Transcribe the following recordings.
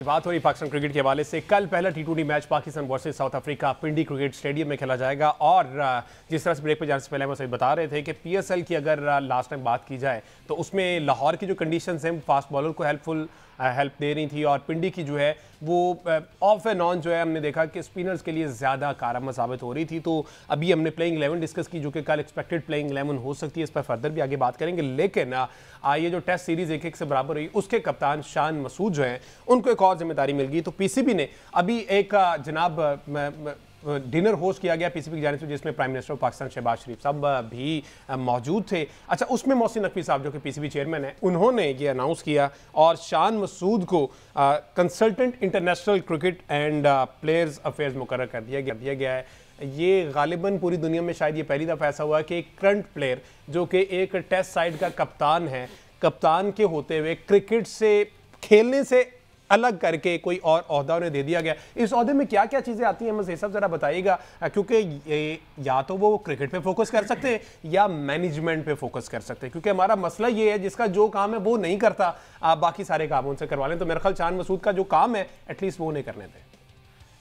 बात हो रही पाकिस्तान क्रिकेट के हवाले से, कल पहला टी20 match Pakistan versus South Africa Pindi cricket stadium में खेला जाएगा। और जिस तरह से ब्रेक पे जाने से पहले हम सही बता रहे थे कि पीएसएल की अगर लास्ट टाइम बात की जाए तो उसमें लाहौर की जो कंडीशंस हैं फास्ट बॉलर को हेल्प दे रही थी, और पिंडी की जो है वो ऑफ एंड ऑन जो है हमने देखा कि स्पिनर्स के लिए ज़्यादा कारगर साबित हो रही थी। तो अभी हमने प्लेइंग 11 डिस्कस की जो कि कल एक्सपेक्टेड प्लेइंग 11 हो सकती है, इस पर फर्दर भी आगे बात करेंगे। लेकिन ये जो टेस्ट सीरीज़ 1-1 से बराबर हुई उसके कप्तान शान मसूद जो हैं उनको एक और जिम्मेदारी मिल गई। तो पीसीबी ने अभी एक जनाब डिनर होस्ट किया गया पीसीबी की जानिब से, जिसमें प्राइम मिनिस्टर पाकिस्तान शहबाज शरीफ साहब भी मौजूद थे। अच्छा, उसमें मोहसिन नकवी साहब जो कि पीसीबी चेयरमैन हैं, उन्होंने ये अनाउंस किया और शान मसूद को consultant international cricket and players affairs मुकर्रर कर दिया गया है। ये गालिबन पूरी दुनिया में शायद ये पहली दफ़ा ऐसा हुआ कि एक करंट प्लेयर जो कि एक टेस्ट साइड का कप्तान है, कप्तान के होते हुए क्रिकेट से खेलने से अलग करके कोई और ओहदा उन्हें दे दिया गया। इस ओहदे में क्या क्या चीज़ें आती हैं मज़े साहब ज़रा बताइएगा, क्योंकि या तो वो क्रिकेट पे फोकस कर सकते हैं या मैनेजमेंट पे फोकस कर सकते हैं, क्योंकि हमारा मसला ये है जिसका जो काम है वो नहीं करता, आप बाकी सारे काम उनसे करवा लें। तो मेरे ख्याल शान मसूद का जो काम है एटलीस्ट वो नहीं करने दें।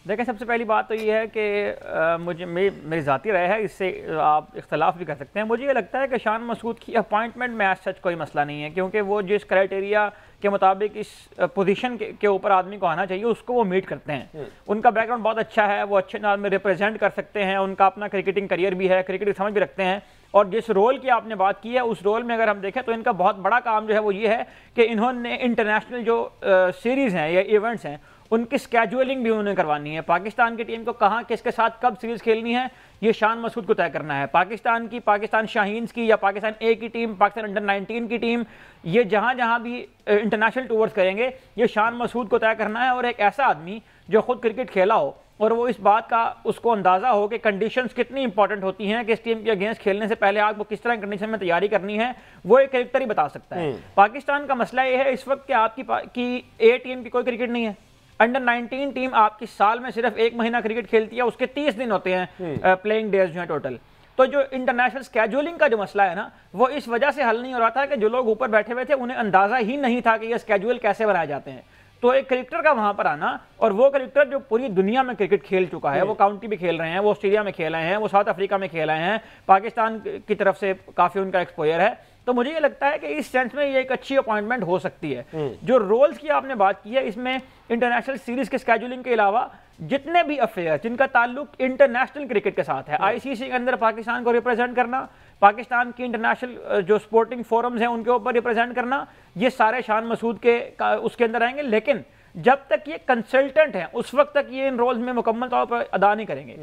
देखिए, सबसे पहली बात तो ये है कि मेरी ज़ाती राय है, इससे आप इख्तलाफ भी कर सकते हैं। मुझे ये लगता है कि शान मसूद की अपॉइंटमेंट में एज सच कोई मसला नहीं है, क्योंकि वो जिस क्राइटेरिया के मुताबिक इस पोजीशन के ऊपर आदमी को आना चाहिए उसको वो मीट करते हैं। उनका बैकग्राउंड बहुत अच्छा है, वो अच्छे नाम में रिप्रेजेंट कर सकते हैं, उनका अपना क्रिकेटिंग करियर भी है, क्रिकेट की समझ भी रखते हैं। और जिस रोल की आपने बात की है उस रोल में अगर हम देखें तो इनका बहुत बड़ा काम जो है वो ये है कि इन्होंने इंटरनेशनल जो सीरीज़ हैं या इवेंट्स हैं उनकी स्केजुअलिंग भी उन्होंने करवानी है। पाकिस्तान की टीम को कहाँ किसके साथ कब सीरीज़ खेलनी है ये शान मसूद को तय करना है। पाकिस्तान शाहीन्स की या पाकिस्तान ए की टीम, पाकिस्तान अंडर 19 की टीम, ये जहाँ भी इंटरनेशनल टूर्स करेंगे ये शान मसूद को तय करना है। और एक ऐसा आदमी जो खुद क्रिकेट खेला हो और वो इस बात का उसको अंदाज़ा हो कि कंडीशंस कितनी इंपॉर्टेंट होती हैं कि इस टीम के अगेंस्ट खेलने से पहले आपको किस तरह कंडीशन में तैयारी करनी है, वो एक क्रिकेटर ही बता सकता है। पाकिस्तान का मसला ये है इस वक्त कि आपकी ए टीम की कोई क्रिकेट नहीं है। अंडर 19 टीम आपकी साल में सिर्फ 1 महीना क्रिकेट खेलती है, उसके 30 दिन होते हैं प्लेइंग डेज जो है टोटल। तो जो इंटरनेशनल स्केड्यूलिंग का जो मसला है ना, वो इस वजह से हल नहीं हो रहा था कि जो लोग ऊपर बैठे हुए थे उन्हें अंदाजा ही नहीं था कि ये स्केड्यूल कैसे बनाए जाते हैं। तो एक क्रिकेटर का वहां पर आना, और वो क्रिकेटर जो पूरी दुनिया में क्रिकेट खेल चुका है, वो काउंटी भी खेल रहे हैं, वो ऑस्ट्रेलिया में खेल रहे हैं, वो साउथ अफ्रीका में खेल रहे हैं, पाकिस्तान की तरफ से काफी उनका एक्सपोजर है। तो मुझे ये लगता है कि इस सेंस में ये एक अच्छी अपॉइंटमेंट हो सकती है। जो रोल्स की आपने बात की है, इसमें इंटरनेशनल सीरीज के स्केड्यूलिंग के अलावा जितने भी अफेयर जिनका ताल्लुक इंटरनेशनल क्रिकेट के साथ है, आईसीसी के अंदर पाकिस्तान को रिप्रेजेंट करना, पाकिस्तान की इंटरनेशनल जो स्पोर्टिंग फोरम्स हैं उनके ऊपर रिप्रेजेंट करना, ये सारे शान मसूद के उसके अंदर आएंगे। लेकिन जब तक ये कंसल्टेंट हैं उस वक्त तक ये इन रोल्स में मुकम्मल तौर पर अदा नहीं करेंगे।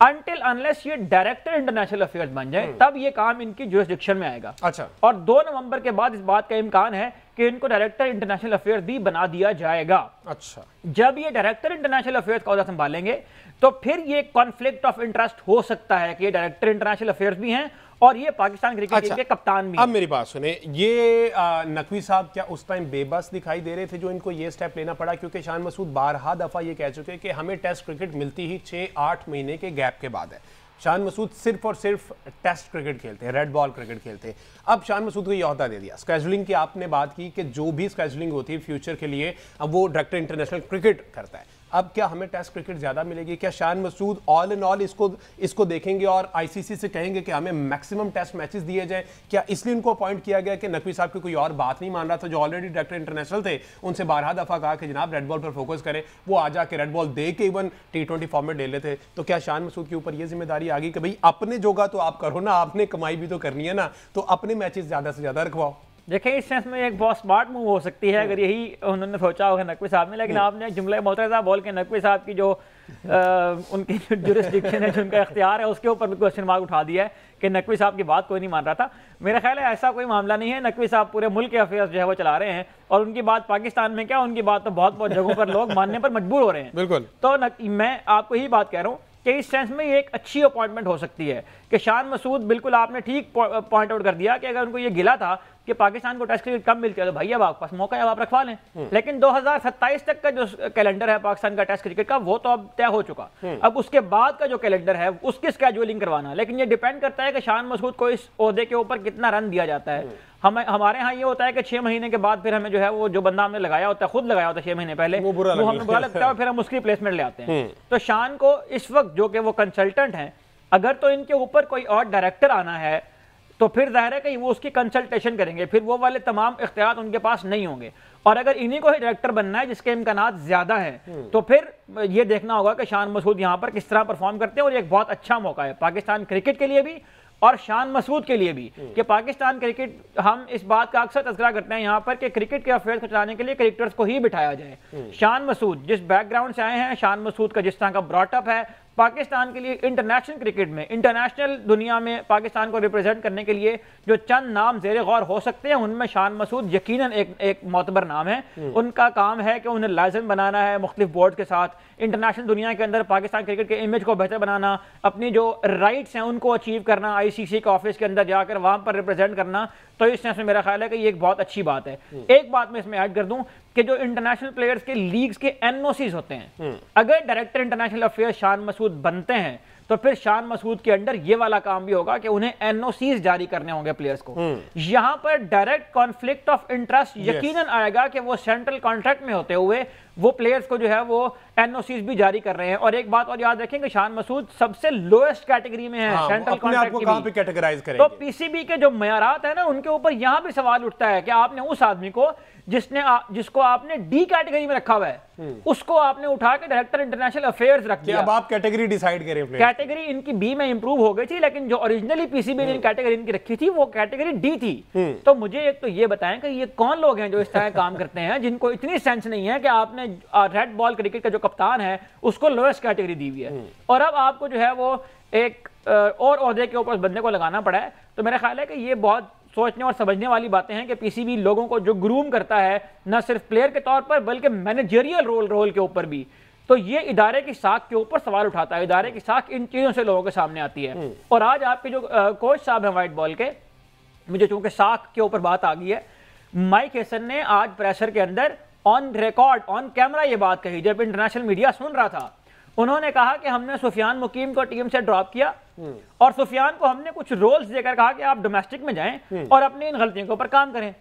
अनटिल अनलेस ये डायरेक्टर इंटरनेशनल अफेयर्स बन जाए तब ये काम इनकी जुरिसडिक्शन में आएगा। अच्छा। और 2 नवंबर के बाद इस बात का इम्कान है कि इनको डायरेक्टर इंटरनेशनल अफेयर्स भी बना दिया जाएगा। अच्छा। जब ये डायरेक्टर इंटरनेशनल अफेयर्स का ओहदा संभालेंगे तो फिर ये कॉन्फ्लिक्ट ऑफ इंटरेस्ट हो सकता है कि ये डायरेक्टर इंटरनेशनल अफेयर्स भी हैं और ये पाकिस्तान क्रिकेट टीम के कप्तान भी। अब मेरी बात सुने, ये नकवी साहब क्या उस टाइम बेबस दिखाई दे रहे थे जो इनको ये स्टेप लेना पड़ा? क्योंकि शान मसूद बारहा दफा ये कह चुके कि हमें टेस्ट क्रिकेट मिलती ही 6-8 महीने के गैप के बाद है। शान मसूद सिर्फ और सिर्फ टेस्ट क्रिकेट खेलते हैं, रेड बॉल क्रिकेट खेलते हैं। अब शान मसूद को ये ओहदा दे दिया। स्केजुलिंग की आपने बात की कि जो भी स्केजुलिंग होती है फ्यूचर के लिए अब वो डायरेक्टर इंटरनेशनल क्रिकेट करता है। अब क्या हमें टेस्ट क्रिकेट ज़्यादा मिलेगी? क्या Shan Masood all in all इसको देखेंगे और आईसीसी से कहेंगे कि हमें मैक्सिमम टेस्ट मैचेस दिए जाएं? क्या इसलिए उनको अपॉइंट किया गया कि नकवी साहब की कोई और बात नहीं मान रहा था जो ऑलरेडी डायरेक्टर इंटरनेशनल थे, उनसे 12 दफ़ा कहा कि जनाब रेड बॉल पर फोकस करें, वो आ जाके रेड बॉल दे के इवन T20 फॉर्मेट ले लेते? तो क्या शान मसूद के ऊपर ये जिम्मेदारी आ गई कि भाई अपने जोगा तो आप करो ना, आपने कमाई भी तो करनी है ना, तो अपने मैचेस ज़्यादा से ज़्यादा रखवाओ? देखिए, इस सेंस में एक बहुत स्मार्ट मूव हो सकती है अगर यही उन्होंने सोचा होगा नकवी साहब ने। लेकिन आपने जुमला मोतज़ा बोल के नकवी साहब की जो उनकी जो जुरिसडिक्शन है, जो उनका इख्तियार है, उसके ऊपर भी क्वेश्चन मार्क उठा दिया है कि नकवी साहब की बात कोई नहीं मान रहा था। मेरा ख्याल है ऐसा कोई मामला नहीं है। नकवी साहब पूरे मुल्क के अफेयर्स जो है वो चला रहे हैं और उनकी बात पाकिस्तान में क्या, उनकी बात तो बहुत जगहों पर लोग मानने पर मजबूर हो रहे हैं। बिल्कुल। तो मैं आपको यही बात कह रहा हूँ कि इस सेंस में ये एक अच्छी अपॉइंटमेंट हो सकती है कि शान मसूद, बिल्कुल आपने ठीक पॉइंट आउट कर दिया कि अगर उनको ये गिला था कि पाकिस्तान को टेस्ट क्रिकेट कम मिलती है तो भाई अब आपके पास मौका है, अब आप रखवा लें। लेकिन 2027 तक का जो कैलेंडर है पाकिस्तान का टेस्ट क्रिकेट का, वो तो अब तय हो चुका। अब उसके बाद का जो कैलेंडर है उसकी स्केड्यूलिंग करवाना, लेकिन ये डिपेंड करता है कि शान मसूद को इस ओहदे के ऊपर कितना रन दिया जाता है। हमारे यहाँ ये होता है कि 6 महीने के बाद फिर हमें जो है वो जो बंदा हमने लगाया होता है, खुद लगाया होता है 6 महीने पहले, वो हमें बुरा लगता है और फिर हम उसकी रिप्लेसमेंट ले आते हैं। तो शान को इस वक्त जो कि वो कंसल्टेंट हैं, अगर तो इनके ऊपर कोई और डायरेक्टर आना है तो फिर जाहिर है कि वो उसकी कंसल्टेशन करेंगे, फिर वो वाले तमाम इख्तियार उनके पास नहीं होंगे। और अगर इन्हीं को ही डायरेक्टर बनना है जिसके इम्कानात ज्यादा हैं, तो फिर ये देखना होगा कि शान मसूद यहाँ पर किस तरह परफॉर्म करते हैं। और एक बहुत अच्छा मौका है पाकिस्तान क्रिकेट के लिए भी और शान मसूद के लिए भी कि पाकिस्तान क्रिकेट, हम इस बात का अक्सर तज़किरा करते हैं यहाँ पर कि क्रिकेट के अफेयर्स को चलाने के लिए क्रिकेटर्स को ही बिठाया जाए। शान मसूद जिस बैकग्राउंड से आए हैं, शान मसूद का जिस तरह का ब्रॉटअप है, पाकिस्तान के लिए इंटरनेशनल क्रिकेट में, इंटरनेशनल दुनिया में पाकिस्तान को रिप्रेजेंट करने के लिए जो चंद नाम ज़ेरे गौर हो सकते हैं, उनमें शान मसूद यकीनन एक मोतबर नाम है। उनका काम है कि उन्हें लाइसेंस बनाना है मुख्तलिफ बोर्ड के साथ, इंटरनेशनल दुनिया के अंदर पाकिस्तान क्रिकेट के इमेज को बेहतर बनाना, अपनी जो राइट्स हैं उनको अचीव करना, ICC के ऑफिस के अंदर जाकर वहां पर रिप्रेजेंट करना। तो इस तरह से मेरा ख्याल है कि ये एक बहुत अच्छी बात है। एक बात मैं इसमें ऐड कर दूं कि जो इंटरनेशनल प्लेयर्स के लीग्स के NOCs होते हैं, अगर director international affairs Shan Masood बनते हैं तो फिर शान मसूद के अंडर ये वाला काम भी होगा कि उन्हें NOCs जारी करने होंगे प्लेयर्स को। यहां पर डायरेक्ट कॉन्फ्लिक्ट ऑफ इंटरेस्ट यकीनन आएगा कि वो सेंट्रल कॉन्ट्रैक्ट में होते हुए वो प्लेयर्स को जो है वो NOCs भी जारी कर रहे हैं। और एक बात और याद रखें कि शान मसूद सबसे लोएस्ट कैटेगरी में है सेंट्रल कॉन्ट्रैक्ट की। कहां पे कैटेगराइज करेंगे? तो PCB के जो मयारात है ना, उनके ऊपर यहां भी सवाल उठता है कि आपने उस आदमी को जिसको आपने D कैटेगरी में रखा हुआ है, उसको आपने उठा के डायरेक्टर इंटरनेशनल अफेयर्स रख दिया। अब आप कैटेगरी डिसाइड करें। कैटेगरी इनकी B में इंप्रूव हो गई थी, लेकिन जो ओरिजिनली PCB ने कैटेगरी इनकी रखी थी वो कैटेगरी D थी। तो मुझे एक तो ये बताएं कि ये कौन लोग हैं जो इस तरह काम करते हैं, जिनको इतनी सेंस नहीं है कि आपने रेड बॉल क्रिकेट का जो कप्तान है उसको लोएस्ट कैटेगरी दी हुई है, और अब आपको जो है वो एक और ओहदे के ऊपर उस बंदे को लगाना पड़ा है। तो मेरा ख्याल है कि ये बहुत सोचने और समझने वाली बातें हैं कि PCB लोगों को जो ग्रूम करता है, न सिर्फ प्लेयर के तौर पर बल्कि मैनेजरियल रोल के ऊपर भी, तो ये इदारे की साख के ऊपर सवाल उठाता है। इदारे की साख इन चीज़ों से लोगों के सामने आती है। और आज आपके जो कोच साहब हैं वाइट बॉल के, मुझे चूंकि साख के ऊपर बात आ गई है, माइक हेसन ने आज प्रेशर के अंदर ऑन रिकॉर्ड ऑन कैमरा ये बात कही जब इंटरनेशनल मीडिया सुन रहा था। उन्होंने कहा कि हमने सुफियान मुकीम को टीम से ड्रॉप किया और सुफियान को हमने कुछ रोल्स देकर कहा कि आप डोमेस्टिक में जाएं और अपनी इन गलतियों के ऊपर काम करें।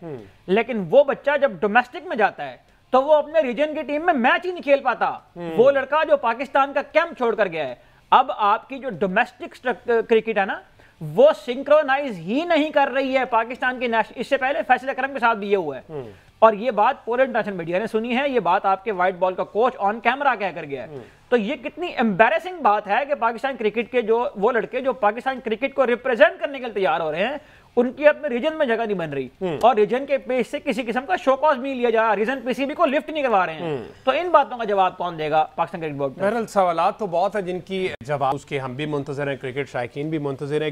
लेकिन वो बच्चा जब डोमेस्टिक में जाता है तो वो अपने रीजन की टीम में मैच ही नहीं खेल पाता। वो लड़का जो पाकिस्तान का कैंप छोड़कर गया है, अब आपकी जो डोमेस्टिक क्रिकेट है ना, वो सिंक्रोनाइज ही नहीं कर रही है पाकिस्तान की नेशनल। इससे पहले फैसल अकरम के साथ भी ये हुआ है, और ये बात पूरे इंटरनेशनल मीडिया ने सुनी है। ये बात आपके व्हाइट बॉल का कोच ऑन कैमरा कहकर गया है। तो ये कितनी एम्बैरेसिंग बात है कि पाकिस्तान क्रिकेट के जो वो लड़के जो पाकिस्तान क्रिकेट को रिप्रेजेंट करने के लिए तैयार हो रहे हैं, उनकी अपने रीजन में जगह नहीं बन रही, और रीजन के पेज से किसी किस्म का शोकॉज नहीं लिया जा रहा, रीजन PCB को लिफ्ट नहीं करवा रहे हैं। तो इन बातों का जवाब कौन देगा पाकिस्तान क्रिकेट बोर्ड? बहरहाल सवालात तो बहुत है जिनकी जवाब उसके हम भी मुंतज़िर हैं, क्रिकेट शायकीन भी मुंतज़िर हैं।